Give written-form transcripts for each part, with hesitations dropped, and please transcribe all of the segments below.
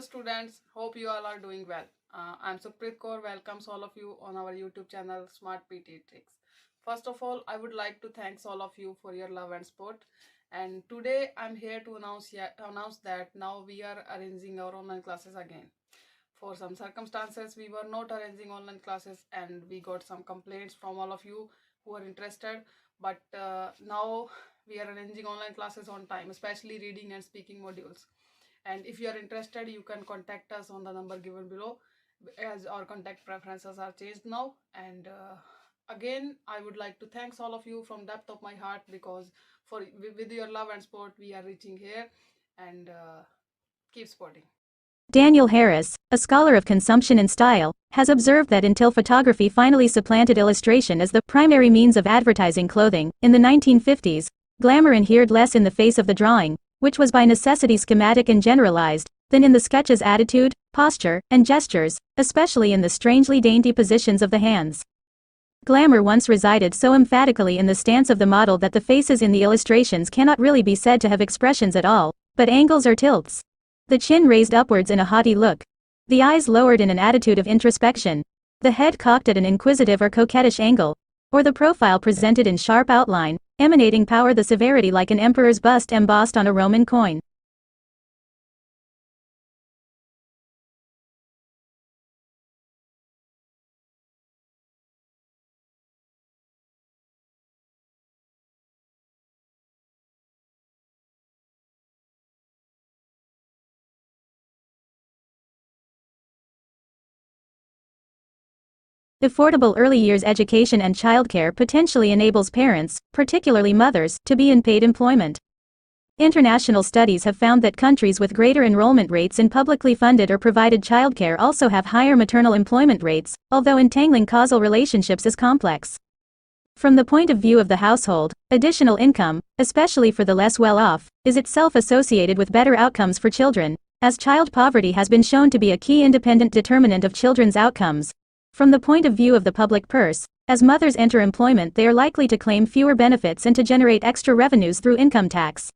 students, hope you all are doing well. I'm Supreet Kaur, welcomes all of you on our YouTube channel Smart PTE Tricks. First of all, I would like to thank all of you for your love and support. And today I'm here to announce that now we are arranging our online classes again. For some circumstances, we were not arranging online classes and we got some complaints from all of you who are interested. But now we are arranging online classes on time, especially reading and speaking modules. And if you are interested, you can contact us on the number given below, as our contact preferences are changed now. And again, I would like to thank all of you from depth of my heart, because with your love and support we are reaching here. And keep supporting. Daniel Harris, a scholar of consumption and style, has observed that until photography finally supplanted illustration as the primary means of advertising clothing, in the 1950s, glamour adhered less in the face of the drawing, which was by necessity schematic and generalized, than in the sketch's attitude, posture, and gestures, especially in the strangely dainty positions of the hands. Glamour once resided so emphatically in the stance of the model that the faces in the illustrations cannot really be said to have expressions at all, but angles or tilts. The chin raised upwards in a haughty look. The eyes lowered in an attitude of introspection. The head cocked at an inquisitive or coquettish angle. Or the profile presented in sharp outline, emanating power, the severity like an emperor's bust embossed on a Roman coin. Affordable early years education and childcare potentially enables parents, particularly mothers, to be in paid employment. International studies have found that countries with greater enrollment rates in publicly funded or provided childcare also have higher maternal employment rates, although entangling causal relationships is complex. From the point of view of the household, additional income, especially for the less well-off, is itself associated with better outcomes for children, as child poverty has been shown to be a key independent determinant of children's outcomes. From the point of view of the public purse, as mothers enter employment, they are likely to claim fewer benefits and to generate extra revenues through income tax.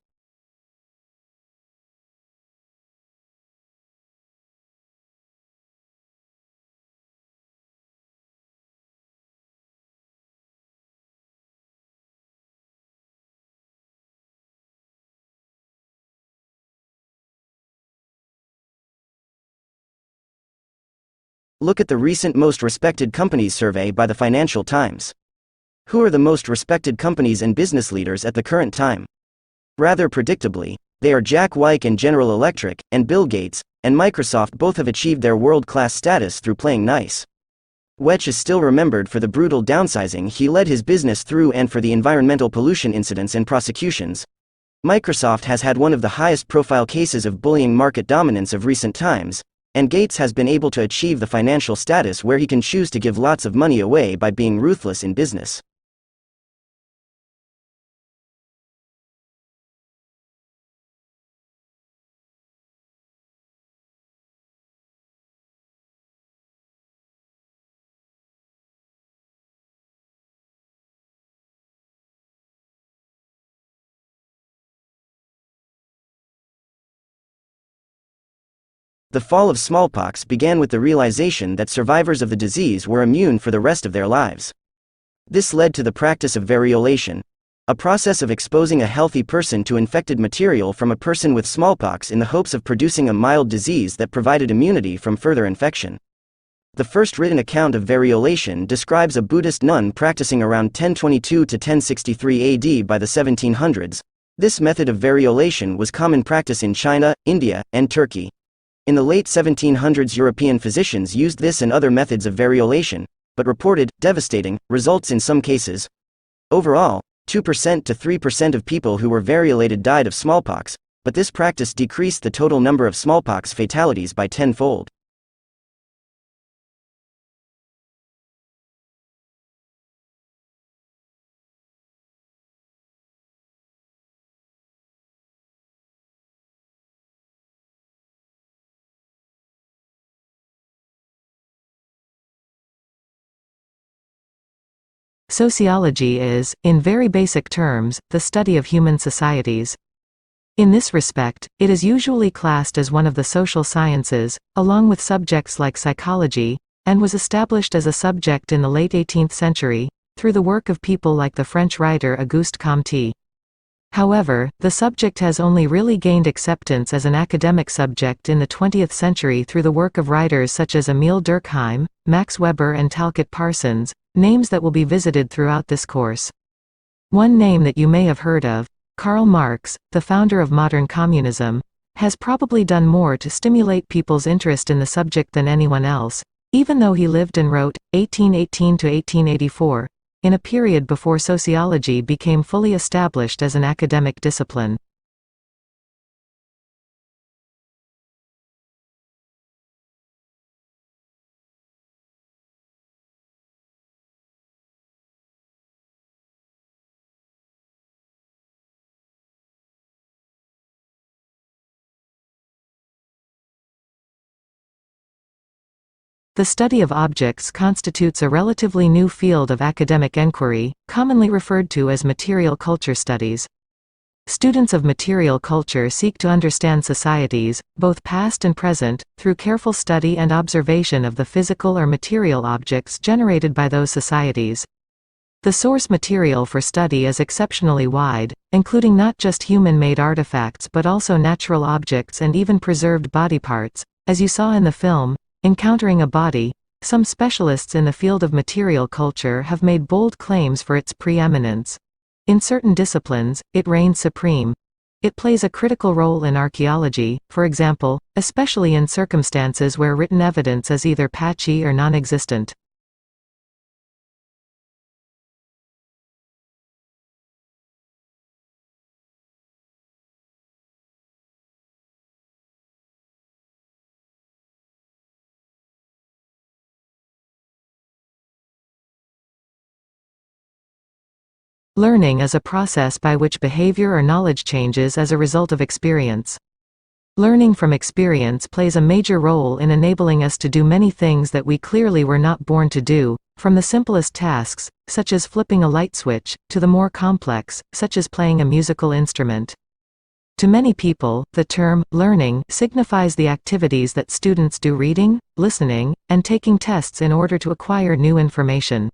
Look at the recent Most Respected Companies survey by the Financial Times. Who are the most respected companies and business leaders at the current time? Rather predictably, they are Jack Welch and General Electric, and Bill Gates, and Microsoft. Both have achieved their world-class status through playing nice. Welch is still remembered for the brutal downsizing he led his business through and for the environmental pollution incidents and prosecutions. Microsoft has had one of the highest profile cases of bullying market dominance of recent times, and Gates has been able to achieve the financial status where he can choose to give lots of money away by being ruthless in business. The fall of smallpox began with the realization that survivors of the disease were immune for the rest of their lives. This led to the practice of variolation, a process of exposing a healthy person to infected material from a person with smallpox in the hopes of producing a mild disease that provided immunity from further infection. The first written account of variolation describes a Buddhist nun practicing around 1022 to 1063 AD. By the 1700s, this method of variolation was common practice in China, India, and Turkey. In the late 1700s, European physicians used this and other methods of variolation, but reported devastating results in some cases. Overall, 2% to 3% of people who were variolated died of smallpox, but this practice decreased the total number of smallpox fatalities by tenfold. Sociology is, in very basic terms, the study of human societies. In this respect, it is usually classed as one of the social sciences, along with subjects like psychology, and was established as a subject in the late 18th century, through the work of people like the French writer Auguste Comte. However, the subject has only really gained acceptance as an academic subject in the 20th century through the work of writers such as Emile Durkheim, Max Weber and Talcott Parsons, names that will be visited throughout this course. One name that you may have heard of, Karl Marx, the founder of modern communism, has probably done more to stimulate people's interest in the subject than anyone else, even though he lived and wrote, 1818 to 1884, in a period before sociology became fully established as an academic discipline. The study of objects constitutes a relatively new field of academic enquiry, commonly referred to as material culture studies. Students of material culture seek to understand societies, both past and present, through careful study and observation of the physical or material objects generated by those societies. The source material for study is exceptionally wide, including not just human-made artifacts but also natural objects and even preserved body parts, as you saw in the film, Encountering a Body. Some specialists in the field of material culture have made bold claims for its preeminence. In certain disciplines, it reigns supreme. It plays a critical role in archaeology, for example, especially in circumstances where written evidence is either patchy or non-existent. Learning is a process by which behavior or knowledge changes as a result of experience. Learning from experience plays a major role in enabling us to do many things that we clearly were not born to do, from the simplest tasks, such as flipping a light switch, to the more complex, such as playing a musical instrument. To many people, the term learning signifies the activities that students do reading, listening, and taking tests in order to acquire new information.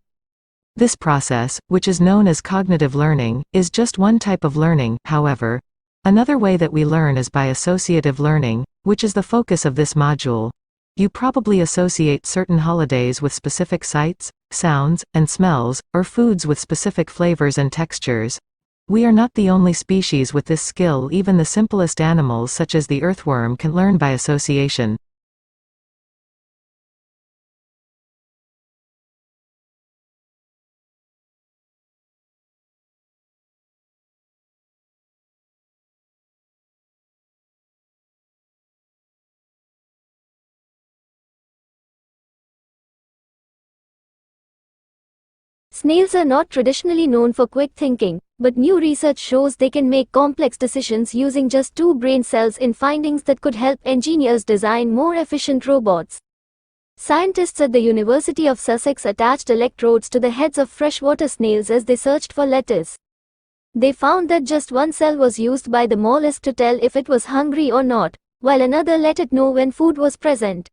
This process, which is known as cognitive learning, is just one type of learning. However, another way that we learn is by associative learning, which is the focus of this module. You probably associate certain holidays with specific sights, sounds, and smells, or foods with specific flavors and textures. We are not the only species with this skill. Even the simplest animals such as the earthworm can learn by association. Snails are not traditionally known for quick thinking, but new research shows they can make complex decisions using just 2 brain cells in findings that could help engineers design more efficient robots. Scientists at the University of Sussex attached electrodes to the heads of freshwater snails as they searched for lettuce. They found that just one cell was used by the mollusk to tell if it was hungry or not, while another let it know when food was present.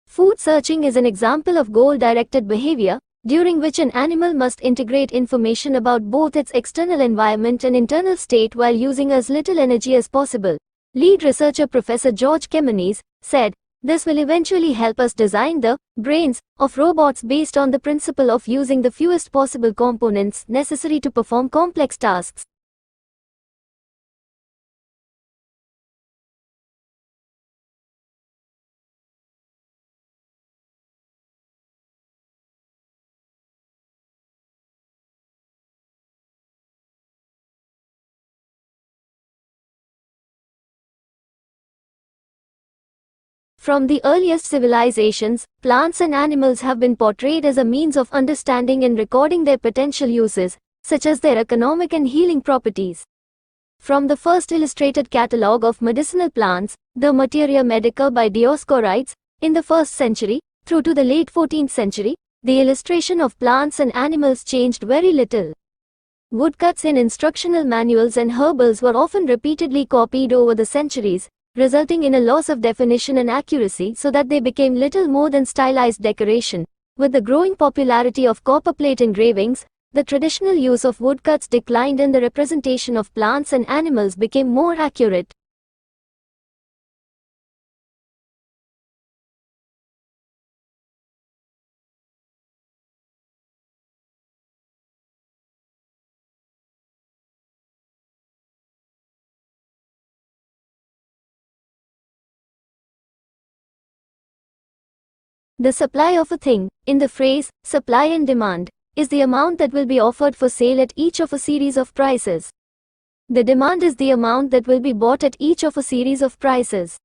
Food searching is an example of goal-directed behavior, during which an animal must integrate information about both its external environment and internal state while using as little energy as possible. Lead researcher Professor George Kemenes said, "This will eventually help us design the brains of robots based on the principle of using the fewest possible components necessary to perform complex tasks." From the earliest civilizations, plants and animals have been portrayed as a means of understanding and recording their potential uses, such as their economic and healing properties. From the first illustrated catalogue of medicinal plants, the Materia Medica by Dioscorides, in the 1st century, through to the late 14th century, the illustration of plants and animals changed very little. Woodcuts in instructional manuals and herbals were often repeatedly copied over the centuries, resulting in a loss of definition and accuracy so that they became little more than stylized decoration. With the growing popularity of copperplate engravings, the traditional use of woodcuts declined and the representation of plants and animals became more accurate. The supply of a thing, in the phrase, supply and demand, is the amount that will be offered for sale at each of a series of prices. The demand is the amount that will be bought at each of a series of prices.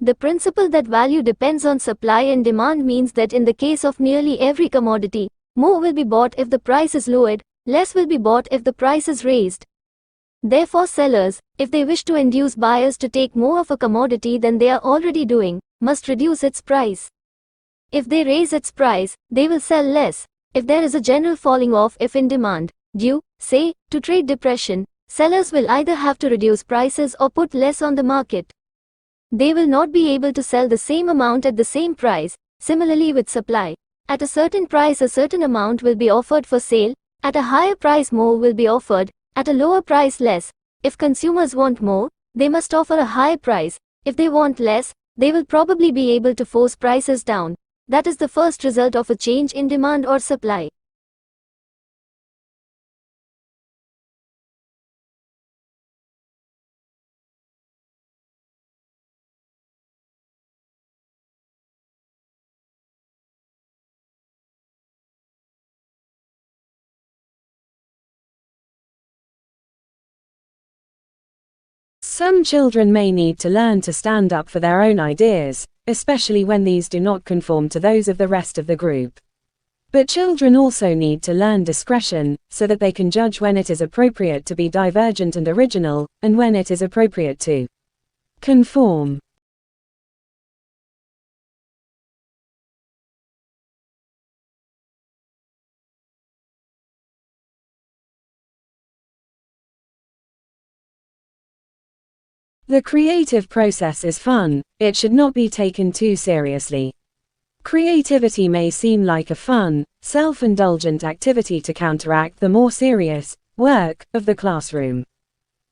The principle that value depends on supply and demand means that in the case of nearly every commodity, more will be bought if the price is lowered, less will be bought if the price is raised. Therefore, sellers, if they wish to induce buyers to take more of a commodity than they are already doing, must reduce its price. If they raise its price, they will sell less. If there is a general falling off in demand, due, say, to trade depression, sellers will either have to reduce prices or put less on the market. They will not be able to sell the same amount at the same price. Similarly with supply. At a certain price a certain amount will be offered for sale, at a higher price more will be offered, at a lower price less. If consumers want more, they must offer a higher price. If they want less, they will probably be able to force prices down. That is the first result of a change in demand or supply. Some children may need to learn to stand up for their own ideas, especially when these do not conform to those of the rest of the group. But children also need to learn discretion, so that they can judge when it is appropriate to be divergent and original, and when it is appropriate to conform. The creative process is fun, it should not be taken too seriously. Creativity may seem like a fun, self-indulgent activity to counteract the more serious work of the classroom.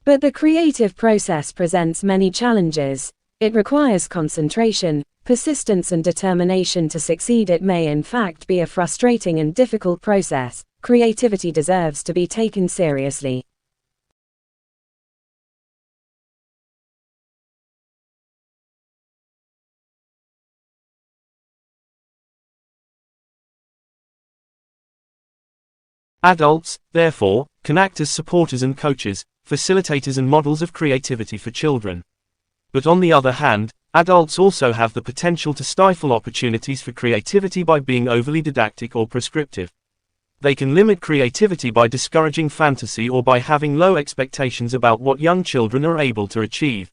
But the creative process presents many challenges. It requires concentration, persistence and determination to succeed. It may in fact be a frustrating and difficult process. Creativity deserves to be taken seriously. Adults, therefore, can act as supporters and coaches, facilitators and models of creativity for children. But on the other hand, adults also have the potential to stifle opportunities for creativity by being overly didactic or prescriptive. They can limit creativity by discouraging fantasy or by having low expectations about what young children are able to achieve.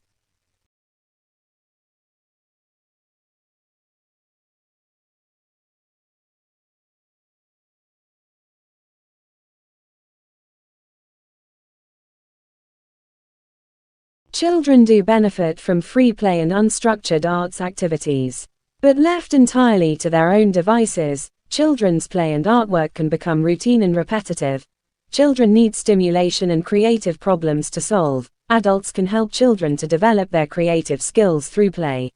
Children do benefit from free play and unstructured arts activities. But left entirely to their own devices, children's play and artwork can become routine and repetitive. Children need stimulation and creative problems to solve. Adults can help children to develop their creative skills through play.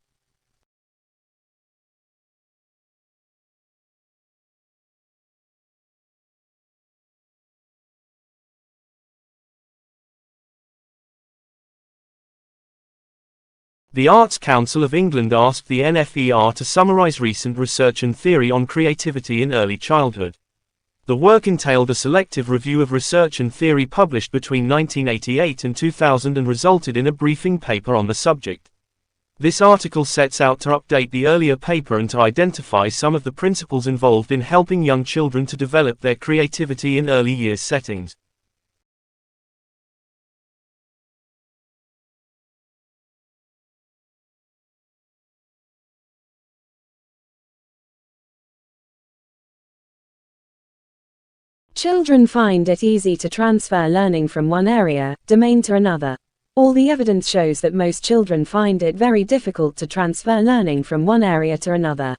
The Arts Council of England asked the NFER to summarize recent research and theory on creativity in early childhood. The work entailed a selective review of research and theory published between 1988 and 2000 and resulted in a briefing paper on the subject. This article sets out to update the earlier paper and to identify some of the principles involved in helping young children to develop their creativity in early years settings. Children find it easy to transfer learning from one domain to another. All the evidence shows that most children find it very difficult to transfer learning from one area to another.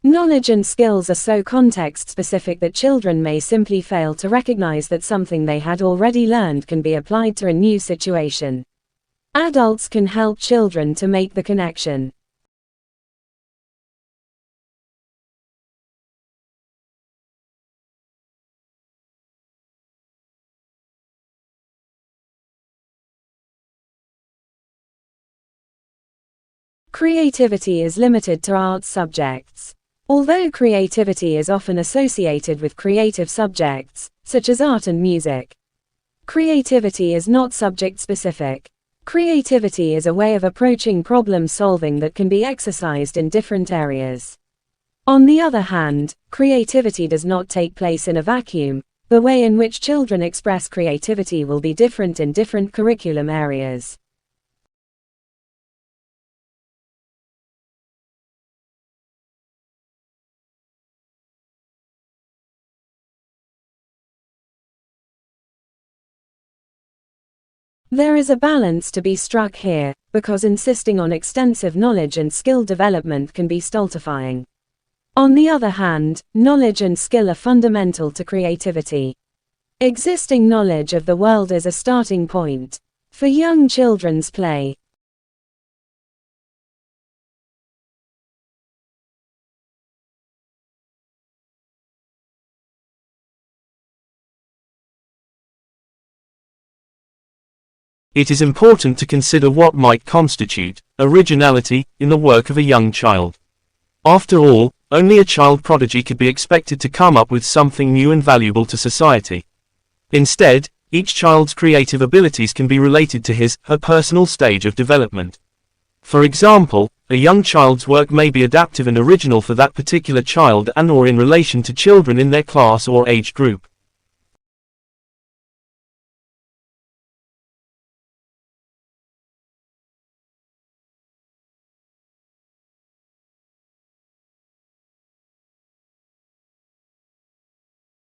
Knowledge and skills are so context-specific that children may simply fail to recognize that something they had already learned can be applied to a new situation. Adults can help children to make the connection. Creativity is limited to arts subjects. Although creativity is often associated with creative subjects, such as art and music, creativity is not subject-specific. Creativity is a way of approaching problem solving that can be exercised in different areas. On the other hand, creativity does not take place in a vacuum. The way in which children express creativity will be different in different curriculum areas. There is a balance to be struck here, because insisting on extensive knowledge and skill development can be stultifying. On the other hand, knowledge and skill are fundamental to creativity. Existing knowledge of the world is a starting point for young children's play. It is important to consider what might constitute originality in the work of a young child. After all, only a child prodigy could be expected to come up with something new and valuable to society. Instead, each child's creative abilities can be related to his/her personal stage of development. For example, a young child's work may be adaptive and original for that particular child and/or in relation to children in their class or age group.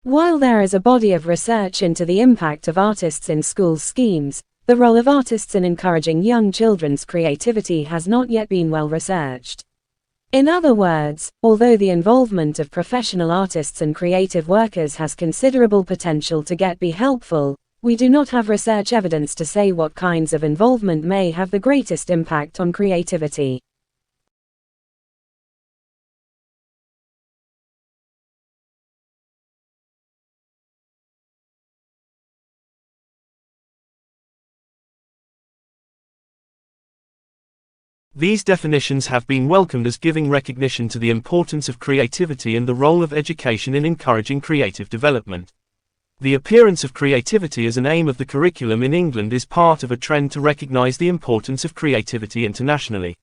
While there is a body of research into the impact of artists in school schemes, the role of artists in encouraging young children's creativity has not yet been well researched. In other words, although the involvement of professional artists and creative workers has considerable potential to be helpful, we do not have research evidence to say what kinds of involvement may have the greatest impact on creativity. These definitions have been welcomed as giving recognition to the importance of creativity and the role of education in encouraging creative development. The appearance of creativity as an aim of the curriculum in England is part of a trend to recognize the importance of creativity internationally.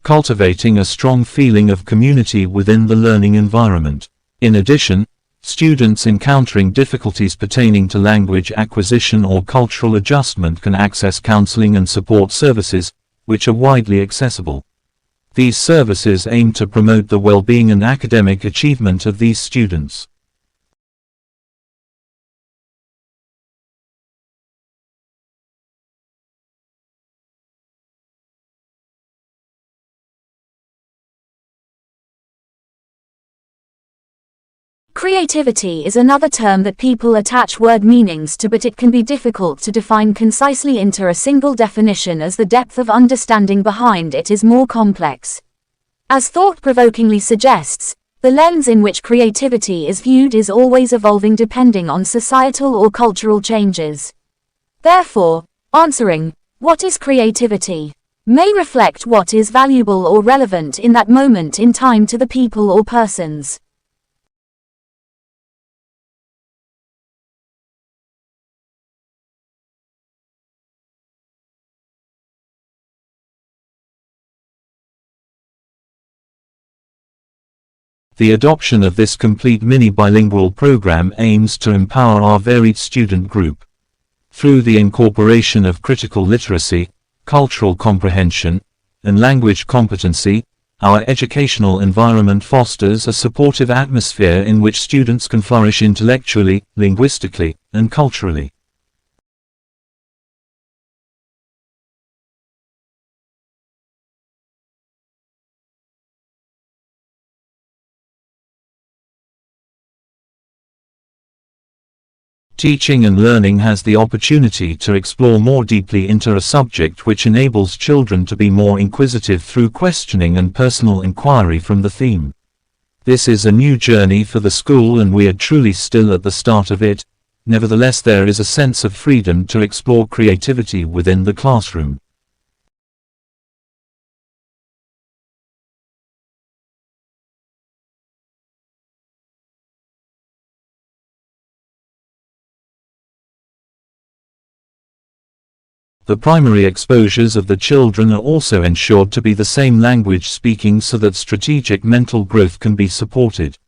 Cultivating a strong feeling of community within the learning environment. In addition, students encountering difficulties pertaining to language acquisition or cultural adjustment can access counseling and support services, which are widely accessible. These services aim to promote the well-being and academic achievement of these students. Creativity is another term that people attach word meanings to, but it can be difficult to define concisely into a single definition as the depth of understanding behind it is more complex. As thought-provokingly suggests, the lens in which creativity is viewed is always evolving depending on societal or cultural changes. Therefore, answering, "What is creativity?" may reflect what is valuable or relevant in that moment in time to the people or persons. The adoption of this complete mini-bilingual program aims to empower our varied student group. Through the incorporation of critical literacy, cultural comprehension, and language competency, our educational environment fosters a supportive atmosphere in which students can flourish intellectually, linguistically, and culturally. Teaching and learning has the opportunity to explore more deeply into a subject which enables children to be more inquisitive through questioning and personal inquiry from the theme. This is a new journey for the school and we are truly still at the start of it. Nevertheless, there is a sense of freedom to explore creativity within the classroom. The primary exposures of the children are also ensured to be the same language speaking so that strategic mental growth can be supported.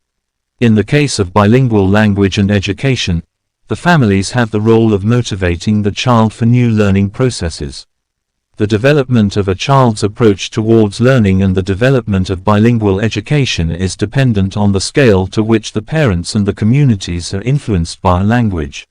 In the case of bilingual language and education, the families have the role of motivating the child for new learning processes. The development of a child's approach towards learning and the development of bilingual education is dependent on the scale to which the parents and the communities are influenced by a language.